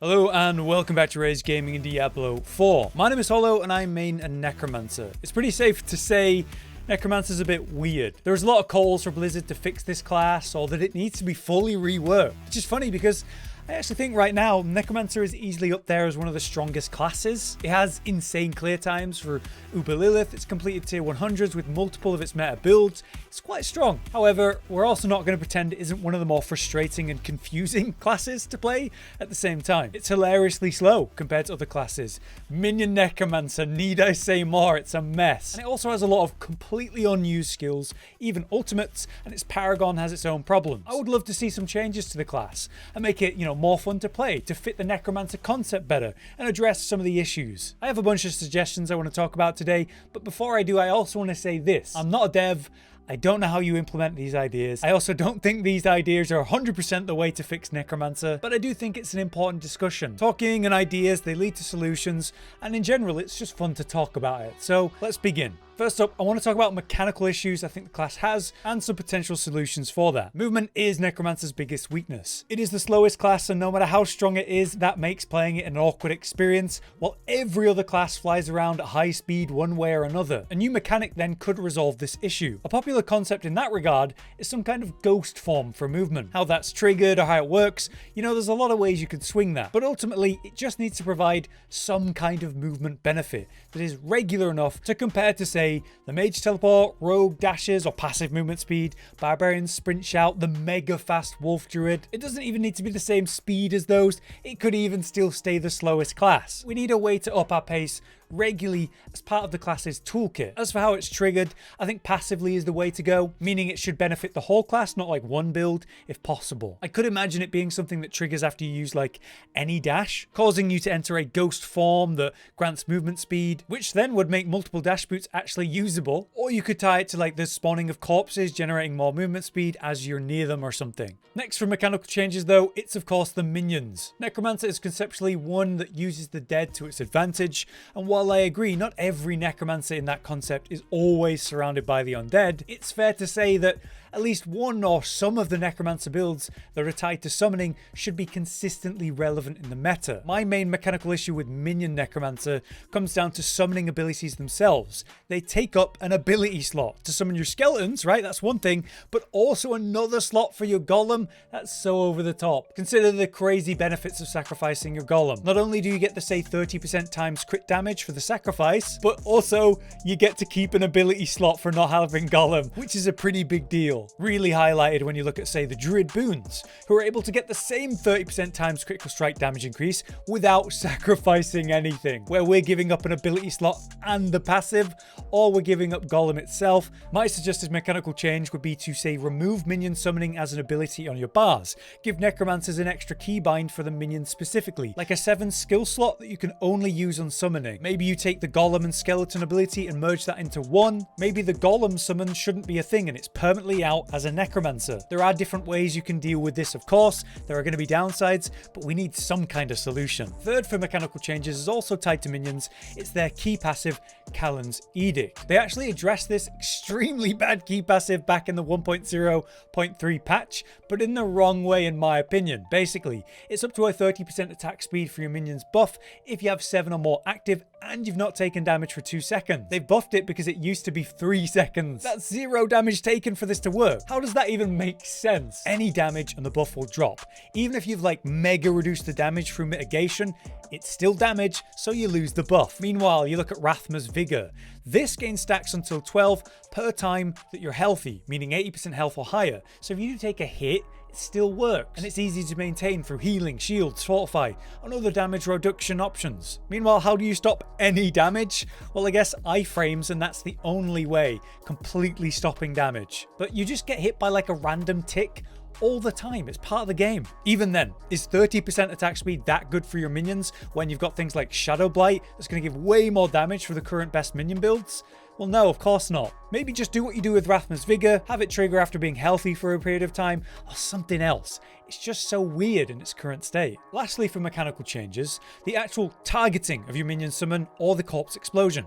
Hello and welcome back to Rage Gaming in Diablo 4. My name is Hollow and I main a Necromancer. It's pretty safe to say Necromancer's a bit weird. There's a lot of calls for Blizzard to fix this class or that it needs to be fully reworked. Which is funny because I actually think right now Necromancer is easily up there as one of the strongest classes. It has insane clear times for Uber Lilith. It's completed tier 100s with multiple of its meta builds. It's quite strong. However, we're also not going to pretend it isn't one of the more frustrating and confusing classes to play at the same time. It's hilariously slow compared to other classes. Minion Necromancer, need I say more? It's a mess. And it also has a lot of completely unused skills, even ultimates, and its Paragon has its own problems. I would love to see some changes to the class and make it, more fun to play, to fit the Necromancer concept better, and address some of the issues. I have a bunch of suggestions I want to talk about today, but before I do, I also want to say this. I'm not a dev. I don't know how you implement these ideas. I also don't think these ideas are 100% the way to fix Necromancer, but I do think it's an important discussion. Talking and ideas, they lead to solutions, and in general, it's just fun to talk about it. So let's begin. First up, I want to talk about mechanical issues I think the class has and some potential solutions for that. Movement is Necromancer's biggest weakness. It is the slowest class, and no matter how strong it is, that makes playing it an awkward experience, while every other class flies around at high speed one way or another. A new mechanic then could resolve this issue. A popular concept in that regard is some kind of ghost form for movement. How that's triggered or how it works, there's a lot of ways you could swing that, but ultimately it just needs to provide some kind of movement benefit that is regular enough to compare to, say, the Mage Teleport, Rogue Dashes or passive movement speed, Barbarian Sprint Shout, the mega fast Wolf Druid. It doesn't even need to be the same speed as those, it could even still stay the slowest class. We need a way to up our pace regularly as part of the class's toolkit. As for how it's triggered, I think passively is the way to go, meaning it should benefit the whole class, not like one build if possible. I could imagine it being something that triggers after you use like any dash, causing you to enter a ghost form that grants movement speed, which then would make multiple dash boots actually usable, or you could tie it to like the spawning of corpses generating more movement speed as you're near them or something. Next for mechanical changes though, it's of course the minions. Necromancer is conceptually one that uses the dead to its advantage, and while I agree not every Necromancer in that concept is always surrounded by the undead, it's fair to say that at least one or some of the Necromancer builds that are tied to summoning should be consistently relevant in the meta. My main mechanical issue with Minion Necromancer comes down to summoning abilities themselves. They take up an ability slot. To summon your skeletons, right, that's one thing, but also another slot for your golem, that's so over the top. Consider the crazy benefits of sacrificing your golem. Not only do you get the say 30% times crit damage for the sacrifice, but also you get to keep an ability slot for not having golem, which is a pretty big deal. Really highlighted when you look at, say, the Druid boons, who are able to get the same 30% times critical strike damage increase without sacrificing anything, where we're giving up an ability slot and the passive, or we're giving up Golem itself. My suggested mechanical change would be to, say, remove minion summoning as an ability on your bars. Give Necromancers an extra keybind for the minions specifically, like a 7 skill slot that you can only use on summoning. Maybe you take the Golem and Skeleton ability and merge that into one. Maybe the Golem summon shouldn't be a thing and it's permanently out as a Necromancer. There are different ways you can deal with this, of course. There are going to be downsides, but we need some kind of solution. Third for mechanical changes is also tied to minions. It's their key passive, Callan's Edict. They actually addressed this extremely bad key passive back in the 1.0.3 patch, but in the wrong way in my opinion. Basically, it's up to a 30% attack speed for your minions buff if you have 7 or more active and you've not taken damage for 2 seconds. They've buffed it because it used to be 3 seconds. That's 0 damage taken for this to work. How does that even make sense? Any damage and the buff will drop. Even if you've like mega reduced the damage through mitigation, it's still damage, so you lose the buff. Meanwhile, you look at Rathma's Vigor. This gains stacks until 12 per time that you're healthy, meaning 80% health or higher. So if you do take a hit, it still works, and it's easy to maintain through healing, shields, fortify, and other damage reduction options. Meanwhile, how do you stop any damage? Well, I guess iframes, and that's the only way, completely stopping damage. But you just get hit by like a random tick all the time. It's part of the game. Even then, is 30% attack speed that good for your minions when you've got things like Shadow Blight that's going to give way more damage for the current best minion builds? Well, no, of course not. Maybe just do what you do with Rathma's Vigor, have it trigger after being healthy for a period of time, or something else. It's just so weird in its current state. Lastly, for mechanical changes, the actual targeting of your minion summon or the corpse explosion.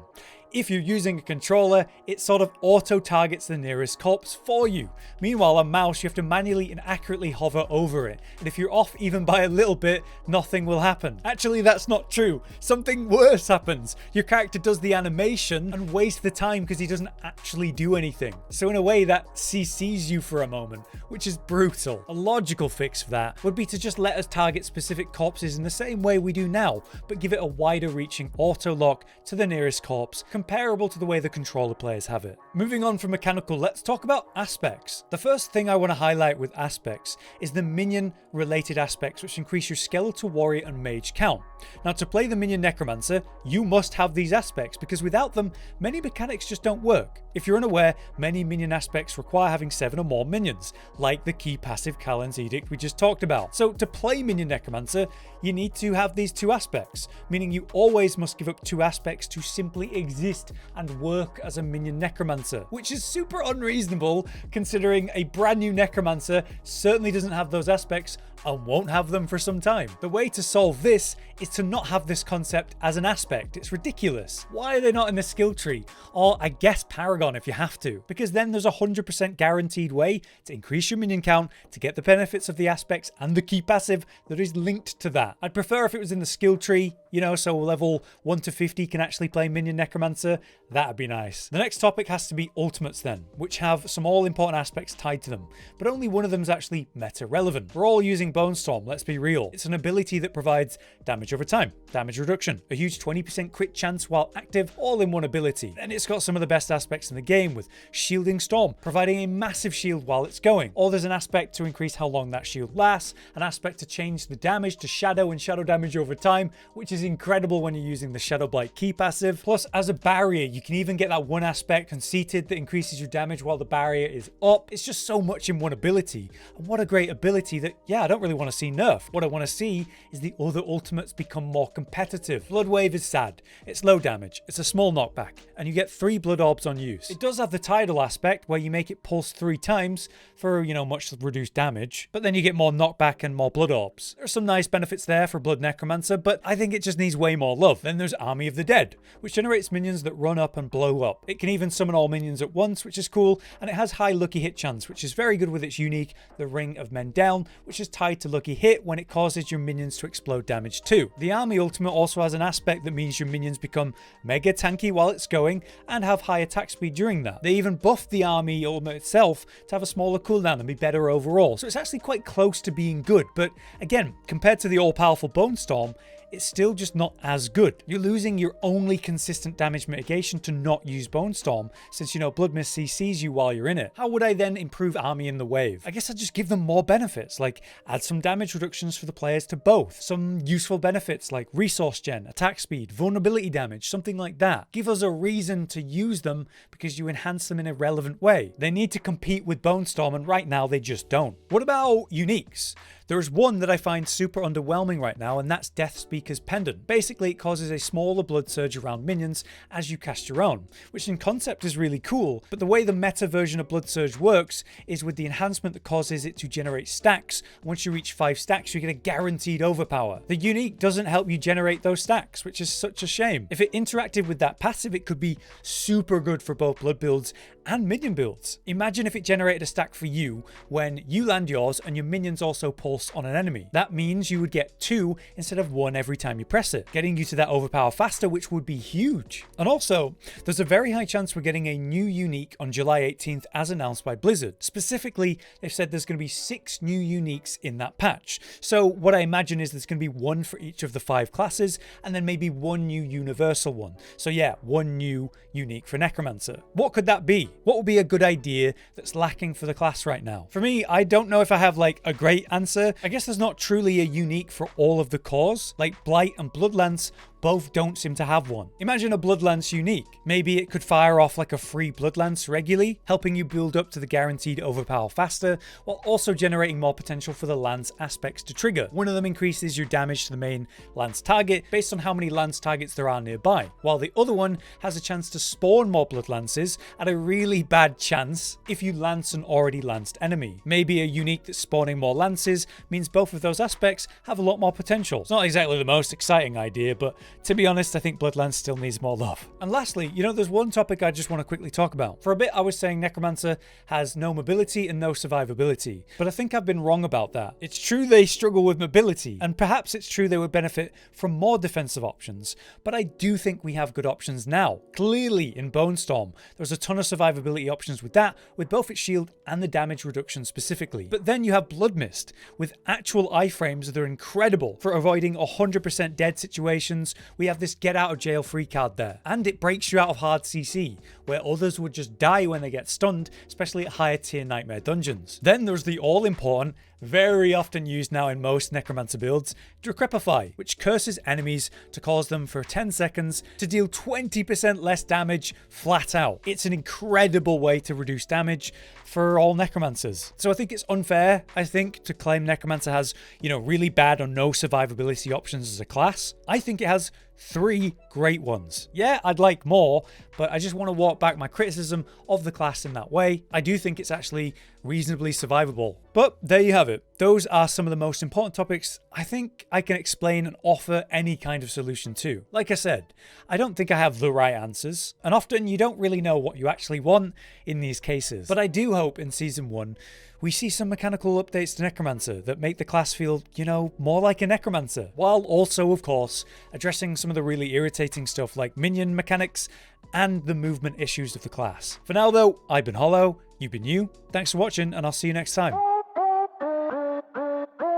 If you're using a controller, it sort of auto-targets the nearest corpse for you. Meanwhile, on mouse, you have to manually and accurately hover over it. And if you're off even by a little bit, nothing will happen. Actually, that's not true. Something worse happens. Your character does the animation and wastes the time because he doesn't actually do anything. So in a way, that CCs you for a moment, which is brutal. A logical fix for that would be to just let us target specific corpses in the same way we do now, but give it a wider reaching auto lock to the nearest corpse, comparable to the way the controller players have it. Moving on from mechanical, let's talk about aspects. The first thing I want to highlight with aspects is the minion related aspects, which increase your skeletal warrior and mage count. Now, to play the minion necromancer, you must have these aspects, because without them, many mechanics just don't work. If you're unaware, many minion aspects require having 7 or more minions, like the key passive Kalen's Edict we just talked about. So to play minion necromancer, you need to have these 2 aspects, meaning you always must give up 2 aspects to simply exist and work as a minion necromancer, which is super unreasonable considering a brand new necromancer certainly doesn't have those aspects and won't have them for some time. The way to solve this is to not have this concept as an aspect. It's ridiculous. Why are they not in the skill tree? Or I guess Paragon if you have to, because then there's a 100% guaranteed way to increase your minion count to get the benefits of the aspects and the key passive that is linked to that. I'd prefer if it was in the skill tree, you know, so level 1 to 50 can actually play minion necromancer. That'd be nice. The next topic has to be ultimates then, which have some all important aspects tied to them, but only one of them is actually meta relevant. We're all using Bone Storm, let's be real. It's an ability that provides damage over time, damage reduction, a huge 20% crit chance while active, all in one ability. Then it's got some of the best aspects in the game, with Shielding Storm, providing a massive shield while it's going. Or there's an aspect to increase how long that shield lasts, an aspect to change the damage to shadow and shadow damage over time, which is incredible when you're using the Shadow Blight key passive. Plus, as a barrier, you can even get that one aspect conceited that increases your damage while the barrier is up. It's just so much in one ability. And what a great ability that, yeah, I don't really want to see nerfed. What I want to see is the other ultimates become more competitive. Blood Wave is sad. It's low damage. It's a small knockback. And you get 3 blood orbs on use. It does have the tidal aspect where you make it pulse 3 times for, you know, much reduced damage. But then you get more knockback and more blood orbs. There's some nice benefits there for Blood Necromancer, but I think it just needs way more love. Then there's Army of the Dead, which generates minions that run up and blow up. It can even summon all minions at once, which is cool, and it has high lucky hit chance, which is very good with its unique, the Ring of Men Down, which is tied to lucky hit when it causes your minions to explode damage too. The Army ultimate also has an aspect that means your minions become mega tanky while it's going and have high attack speed during that. They even buffed the Army ultimate itself to have a smaller cooldown and be better overall. So it's actually quite close to being good, but again, compared to the all-powerful Bone Storm, it's still just not as good. You're losing your only consistent damage mitigation to not use Bone Storm, since, you know, Blood Mist CCs you while you're in it. How would I then improve Army in the wave? I guess I'd just give them more benefits, like add some damage reductions for the players to both, some useful benefits like resource gen, attack speed, vulnerability damage, something like that. Give us a reason to use them because you enhance them in a relevant way. They need to compete with Bone Storm, and right now they just don't. What about uniques? There's one that I find super underwhelming right now, and that's Death Speaker's Pendant. Basically, it causes a smaller blood surge around minions as you cast your own, which in concept is really cool, but the way the meta version of Blood Surge works is with the enhancement that causes it to generate stacks. Once you reach 5 stacks, you get a guaranteed overpower. The unique doesn't help you generate those stacks, which is such a shame. If it interacted with that passive, it could be super good for both blood builds and minion builds. Imagine if it generated a stack for you when you land yours and your minions also pulse on an enemy. That means you would get 2 instead of 1 every time you press it, getting you to that overpower faster, which would be huge. And also, there's a very high chance we're getting a new unique on July 18th as announced by Blizzard. Specifically, they've said there's going to be 6 new uniques in that patch. So what I imagine is there's going to be 1 for each of the 5 classes, and then maybe 1 new universal one. So yeah, 1 new unique for Necromancer. What could that be? What would be a good idea that's lacking for the class right now? For me, I don't know if I have like a great answer. I guess there's not truly a unique for all of the cores. Like Blight and Bloodlance both don't seem to have one. Imagine a Bloodlance unique. Maybe it could fire off like a free Bloodlance regularly, helping you build up to the guaranteed overpower faster, while also generating more potential for the lance aspects to trigger. One of them increases your damage to the main lance target based on how many lance targets there are nearby, while the other one has a chance to spawn more Bloodlances at a really bad chance if you lance an already lanced enemy. Maybe a unique that's spawning more lances means both of those aspects have a lot more potential. It's not exactly the most exciting idea, but to be honest, I think Bloodlands still needs more love. And lastly, you know, there's one topic I just want to quickly talk about. For a bit, I was saying Necromancer has no mobility and no survivability, but I think I've been wrong about that. It's true they struggle with mobility, and perhaps it's true they would benefit from more defensive options, but I do think we have good options now. Clearly, in Bone Storm, there's a ton of survivability options with that, with both its shield and the damage reduction specifically. But then you have Blood Mist, with actual iframes that are incredible for avoiding 100% dead situations. We have this get out of jail free card there, and it breaks you out of hard CC, where others would just die when they get stunned, especially at higher tier Nightmare dungeons. Then there's the all-important, very often used now in most Necromancer builds, Decrepify, which curses enemies to cause them for 10 seconds to deal 20% less damage flat out. It's an incredible way to reduce damage for all Necromancers. So I think it's unfair, to claim Necromancer has, you know, really bad or no survivability options as a class. I think it has 3 great ones. Yeah, I'd like more, but I just want to walk back my criticism of the class in that way. I do think it's actually reasonably survivable. But there you have it. Those are some of the most important topics I think I can explain and offer any kind of solution to. Like I said, I don't think I have the right answers, and often you don't really know what you actually want in these cases. But I do hope in Season 1 we see some mechanical updates to Necromancer that make the class feel, you know, more like a Necromancer, while also, of course, addressing some of the really irritating stuff like minion mechanics and the movement issues of the class. For now though, I've been Hollow, you've been you, thanks for watching, and I'll see you next time.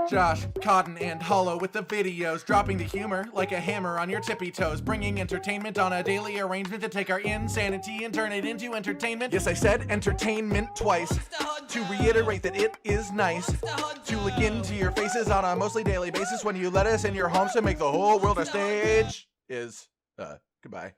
Josh, Cotton, and Hollow with the videos, dropping the humor like a hammer on your tippy toes, bringing entertainment on a daily arrangement to take our insanity and turn it into entertainment. Yes, I said entertainment twice, to reiterate that it is nice to look into your faces on a mostly daily basis when you let us in your homes to make the whole world a stage. Goodbye.